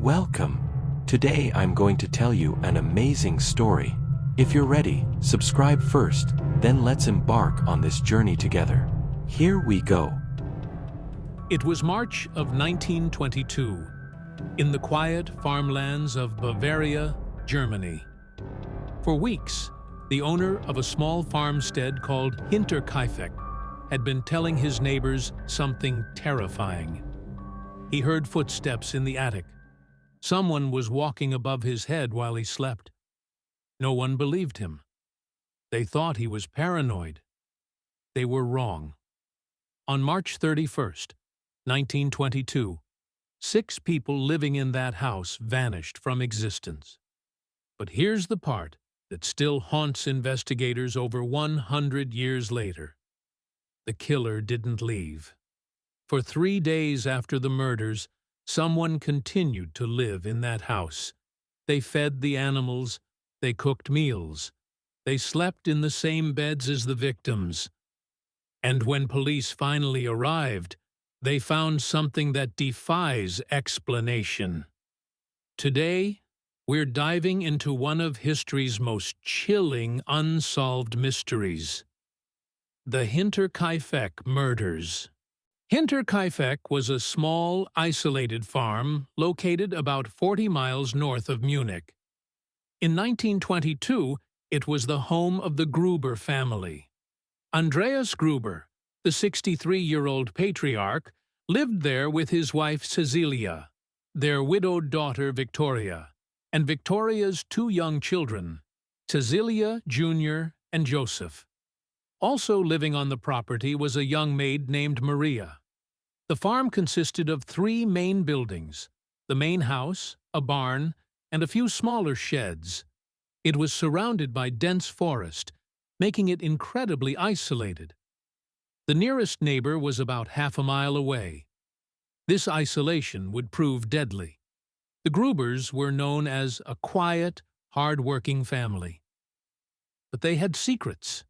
Welcome. Today I'm going to tell you an amazing story. If you're ready, subscribe first, then let's embark on this journey together. Here we go. It was March of 1922, in the quiet farmlands of Bavaria, Germany. For weeks, the owner of a small farmstead called Hinterkaifeck had been telling his neighbors something terrifying. He heard footsteps in the attic. Someone was walking above his head while he slept. No one believed him. They thought he was paranoid. They were wrong. On March 31st, 1922, 6 people living in that house vanished from existence. But here's the part that still haunts investigators over 100 years later. The killer didn't leave. For 3 days after the murders, someone continued to live in that house. They fed the animals, they cooked meals, they slept in the same beds as the victims. And when police finally arrived, they found something that defies explanation. Today, we're diving into one of history's most chilling unsolved mysteries: the Hinterkaifeck Murders. Hinterkaifeck was a small, isolated farm located about 40 miles north of Munich. In 1922, it was the home of the Gruber family. Andreas Gruber, the 63-year-old patriarch, lived there with his wife Cecilia, their widowed daughter Victoria, and Victoria's 2 young children, Cecilia Jr. and Joseph. Also living on the property was a young maid named Maria. The farm consisted of 3 main buildings: the main house, a barn, and a few smaller sheds. It was surrounded by dense forest, making it incredibly isolated. The nearest neighbor was about half a mile away. This isolation would prove deadly. The Grubers were known as a quiet, hard-working family. But they had secrets.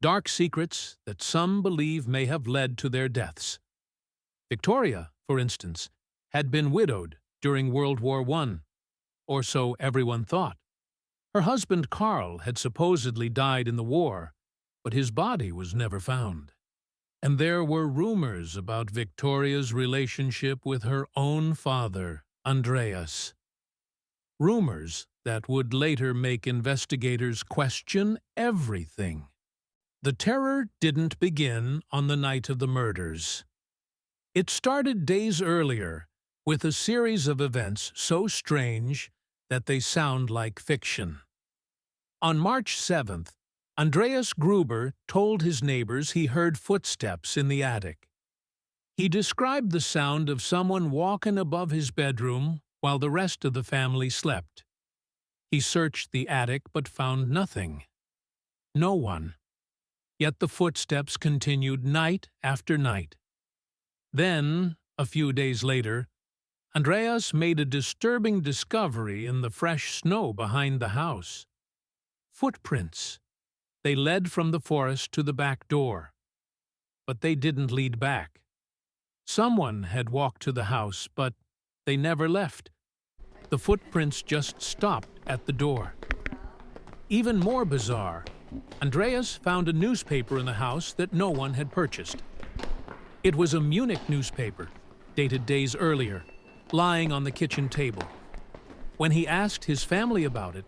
Dark secrets that some believe may have led to their deaths. Victoria, for instance, had been widowed during World War I, or so everyone thought. Her husband Karl had supposedly died in the war, but his body was never found. And there were rumors about Victoria's relationship with her own father, Andreas. Rumors that would later make investigators question everything. The terror didn't begin on the night of the murders. It started days earlier, with a series of events so strange that they sound like fiction. On March 7th, Andreas Gruber told his neighbors he heard footsteps in the attic. He described the sound of someone walking above his bedroom while the rest of the family slept. He searched the attic but found nothing. No one. Yet the footsteps continued night after night. Then, a few days later, Andreas made a disturbing discovery in the fresh snow behind the house. Footprints. They led from the forest to the back door. But they didn't lead back. Someone had walked to the house, but they never left. The footprints just stopped at the door. Even more bizarre, Andreas found a newspaper in the house that no one had purchased. It was a Munich newspaper, dated days earlier, lying on the kitchen table. When he asked his family about it,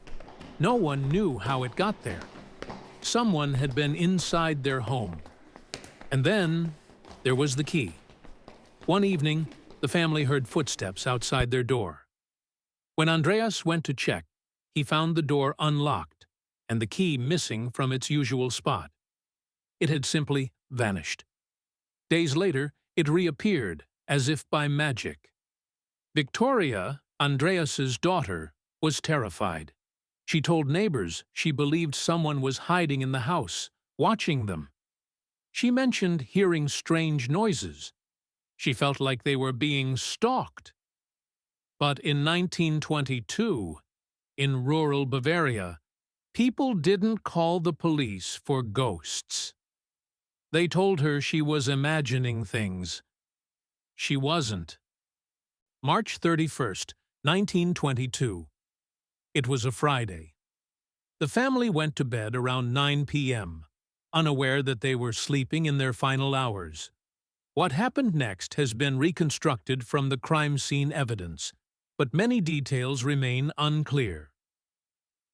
no one knew how it got there. Someone had been inside their home. And then there was the key. One evening, the family heard footsteps outside their door. When Andreas went to check, he found the door unlocked and the key missing from its usual spot. It had simply vanished. Days later, it reappeared, as if by magic. Victoria, Andreas's daughter, was terrified. She told neighbors she believed someone was hiding in the house, watching them. She mentioned hearing strange noises. She felt like they were being stalked. But in 1922, in rural Bavaria, people didn't call the police for ghosts. They told her she was imagining things. She wasn't. March 31st, 1922. It was a Friday. The family went to bed around 9 p.m., unaware that they were sleeping in their final hours. What happened next has been reconstructed from the crime scene evidence, but many details remain unclear.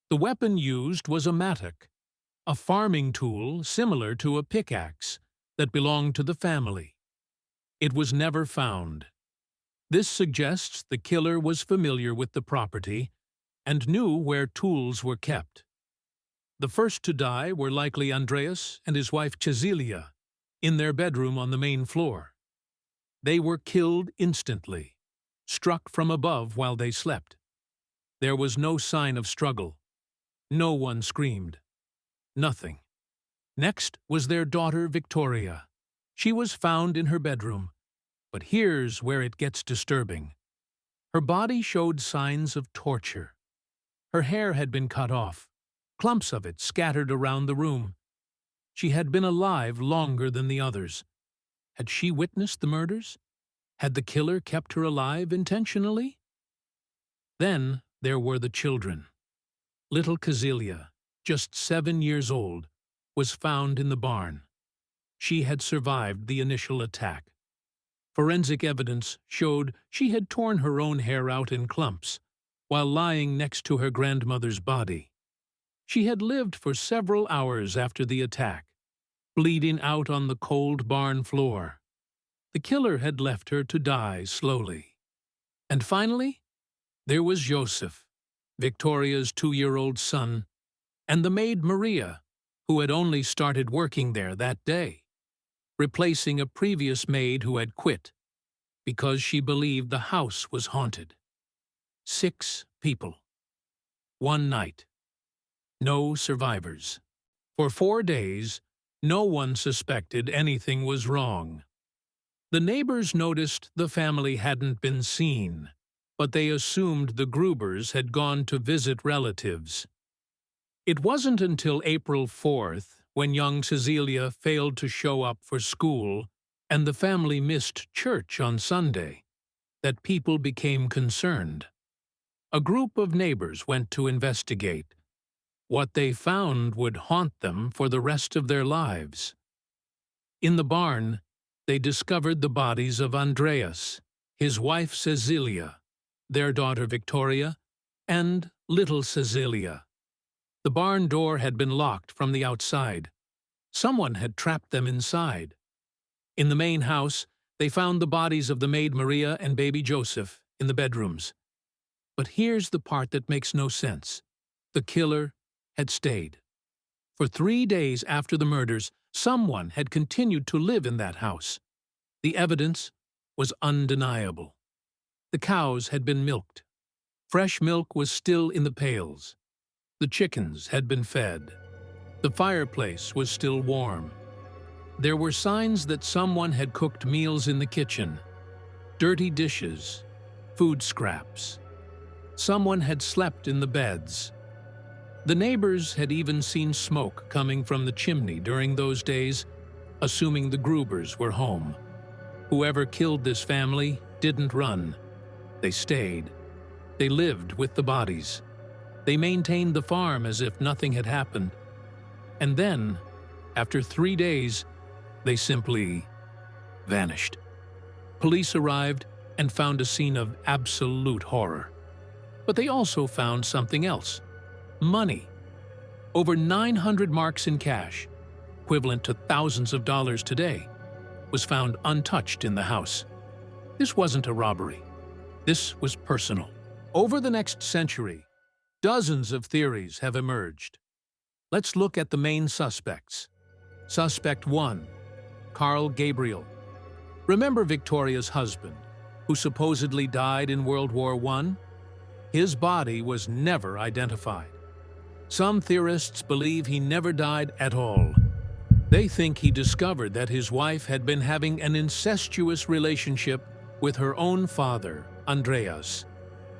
The weapon used was a mattock, a farming tool similar to a pickaxe that belonged to the family. It was never found. This suggests the killer was familiar with the property and knew where tools were kept. The first to die were likely Andreas and his wife Cecilia, in their bedroom on the main floor. They were killed instantly, struck from above while they slept. There was no sign of struggle. No one screamed. Nothing. Next was their daughter Victoria. She was found in her bedroom. But here's where it gets disturbing. Her body showed signs of torture. Her hair had been cut off, clumps of it scattered around the room. She had been alive longer than the others. Had she witnessed the murders? Had the killer kept her alive intentionally? Then there were the children. Little Cecilia, just 7 years old, was found in the barn. She had survived the initial attack. Forensic evidence showed she had torn her own hair out in clumps while lying next to her grandmother's body. She had lived for several hours after the attack, bleeding out on the cold barn floor. The killer had left her to die slowly. And finally, there was Joseph, Victoria's 2-year-old son, and the maid Maria, who had only started working there that day, replacing a previous maid who had quit because she believed the house was haunted. 6 people. 1 night. No survivors. For 4 days, no one suspected anything was wrong. The neighbors noticed the family hadn't been seen, but they assumed the Grubers had gone to visit relatives. It wasn't until April 4th, when young Cecilia failed to show up for school and the family missed church on Sunday, that people became concerned. A group of neighbors went to investigate. What they found would haunt them for the rest of their lives. In the barn, they discovered the bodies of Andreas, his wife Cecilia, their daughter Victoria, and little Cecilia. The barn door had been locked from the outside. Someone had trapped them inside. In the main house, they found the bodies of the maid Maria and baby Joseph in the bedrooms. But here's the part that makes no sense. The killer had stayed. For 3 days after the murders, someone had continued to live in that house. The evidence was undeniable. The cows had been milked. Fresh milk was still in the pails. The chickens had been fed. The fireplace was still warm. There were signs that someone had cooked meals in the kitchen. Dirty dishes, food scraps. Someone had slept in the beds. The neighbors had even seen smoke coming from the chimney during those days, assuming the Grubers were home. Whoever killed this family didn't run. They stayed. They lived with the bodies. They maintained the farm as if nothing had happened. And then, after 3 days, they simply vanished. Police arrived and found a scene of absolute horror. But they also found something else. Money. Over 900 marks in cash, equivalent to thousands of dollars today, was found untouched in the house. This wasn't a robbery. This was personal. Over the next century, dozens of theories have emerged. Let's look at the main suspects. Suspect 1, Karl Gabriel. Remember Victoria's husband, who supposedly died in World War I? His body was never identified. Some theorists believe he never died at all. They think he discovered that his wife had been having an incestuous relationship with her own father, Andreas,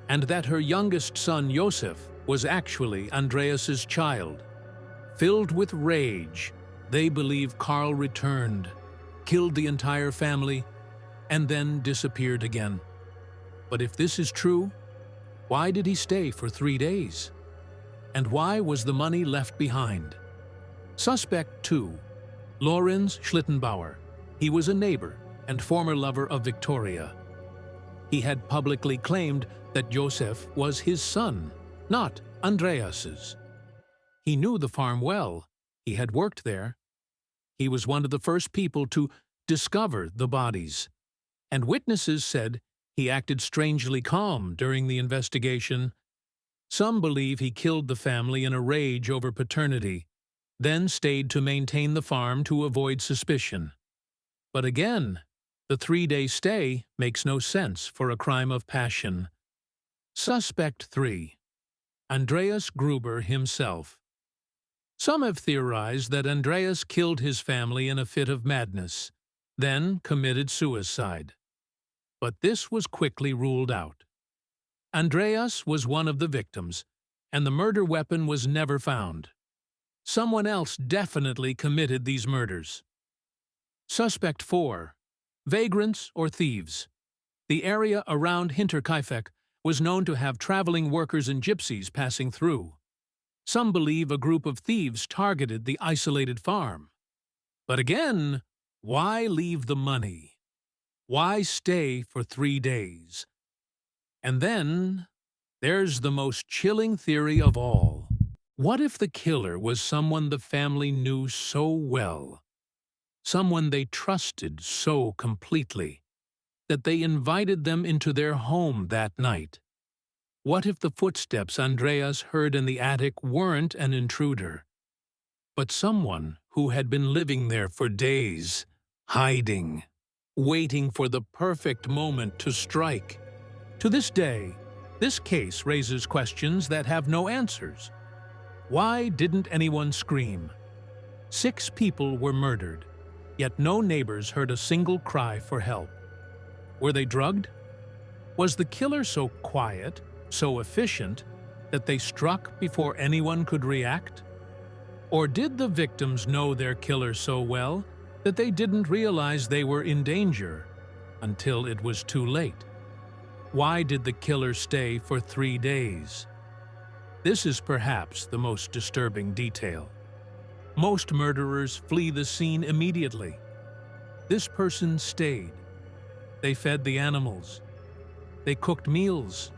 and that her youngest son, Joseph, was actually Andreas's child. Filled with rage, they believe Karl returned, killed the entire family, and then disappeared again. But if this is true, Why did he stay for 3 days? And why was the money left behind? Suspect 2, Lorenz Schlittenbauer. He was a neighbor and former lover of Victoria. He had publicly claimed that Josef was his son, not Andreas's. He knew the farm well. He had worked there. He was one of the first people to discover the bodies, and witnesses said he acted strangely calm during the investigation. Some believe he killed the family in a rage over paternity, then stayed to maintain the farm to avoid suspicion. But again, the 3-day stay makes no sense for a crime of passion. Suspect 3, Andreas Gruber himself. Some have theorized that Andreas killed his family in a fit of madness, then committed suicide. But this was quickly ruled out. Andreas was one of the victims, and the murder weapon was never found. Someone else definitely committed these murders. Suspect 4, vagrants or thieves. The area around Hinterkaifeck was known to have traveling workers and gypsies passing through. Some believe a group of thieves targeted the isolated farm. But again, why leave the money? Why stay for 3 days? And then, there's the most chilling theory of all. What if the killer was someone the family knew so well? Someone they trusted so completely that they invited them into their home that night? What if the footsteps Andreas heard in the attic weren't an intruder, but someone who had been living there for days, hiding, waiting for the perfect moment to strike? To this day, this case raises questions that have no answers. Why didn't anyone scream? 6 people were murdered, yet no neighbors heard a single cry for help. Were they drugged? Was the killer so quiet, so efficient, that they struck before anyone could react? Or did the victims know their killer so well that they didn't realize they were in danger until it was too late? Why did the killer stay for 3 days? This is perhaps the most disturbing detail. Most murderers flee the scene immediately. This person stayed. They fed the animals. They cooked meals.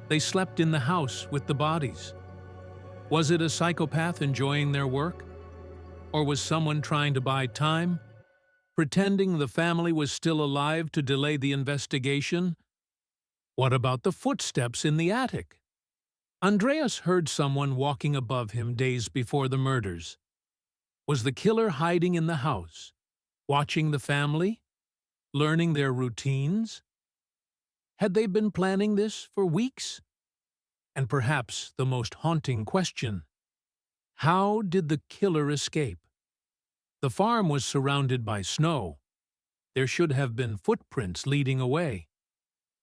They slept in the house with the bodies. Was it a psychopath enjoying their work? Or was someone trying to buy time, pretending the family was still alive to delay the investigation? What about the footsteps in the attic? Andreas heard someone walking above him days before the murders. Was the killer hiding in the house, watching the family, learning their routines? Had they been planning this for weeks? And perhaps the most haunting question: how did the killer escape? The farm was surrounded by snow. There should have been footprints leading away.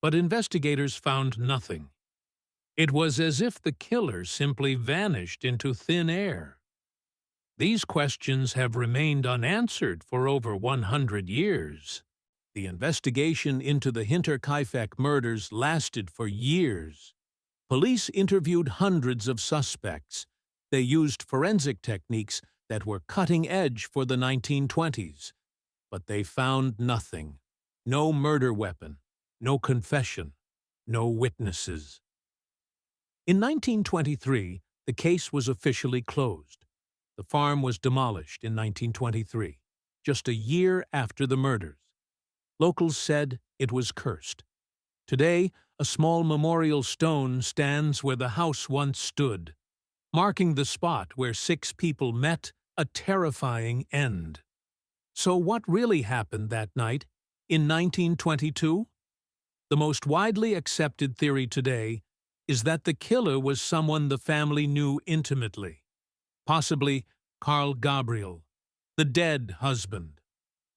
But investigators found nothing. It was as if the killer simply vanished into thin air. These questions have remained unanswered for over 100 years. The investigation into the Hinterkaifeck murders lasted for years. Police interviewed hundreds of suspects. They used forensic techniques that were cutting edge for the 1920s. But they found nothing. No murder weapon, no confession, no witnesses. In 1923, the case was officially closed. The farm was demolished in 1923, just a year after the murders. Locals said it was cursed. Today, a small memorial stone stands where the house once stood, marking the spot where 6 people met a terrifying end. So what really happened that night in 1922? The most widely accepted theory today is that the killer was someone the family knew intimately. Possibly Karl Gabriel, the dead husband,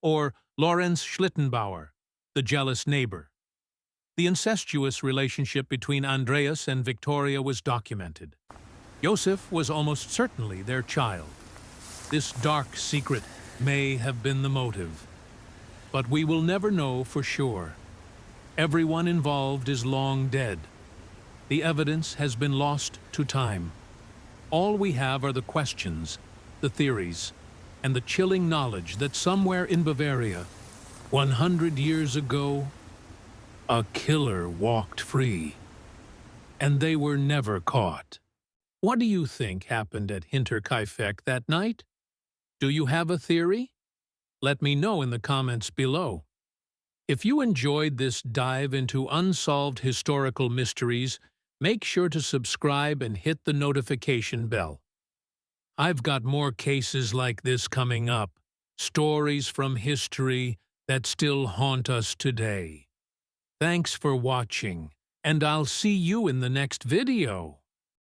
or Lorenz Schlittenbauer, the jealous neighbor. The incestuous relationship between Andreas and Victoria was documented. Josef was almost certainly their child. This dark secret may have been the motive, but we will never know for sure. Everyone involved is long dead. the evidence has been lost to time. All we have are the questions, the theories, and the chilling knowledge that somewhere in Bavaria, 100 years ago, a killer walked free, and they were never caught. What do you think happened at Hinterkaifeck that night? Do you have a theory? Let me know in the comments below. If you enjoyed this dive into unsolved historical mysteries, make sure to subscribe and hit the notification bell. I've got more cases like this coming up, stories from history that still haunt us today. Thanks for watching, and I'll see you in the next video.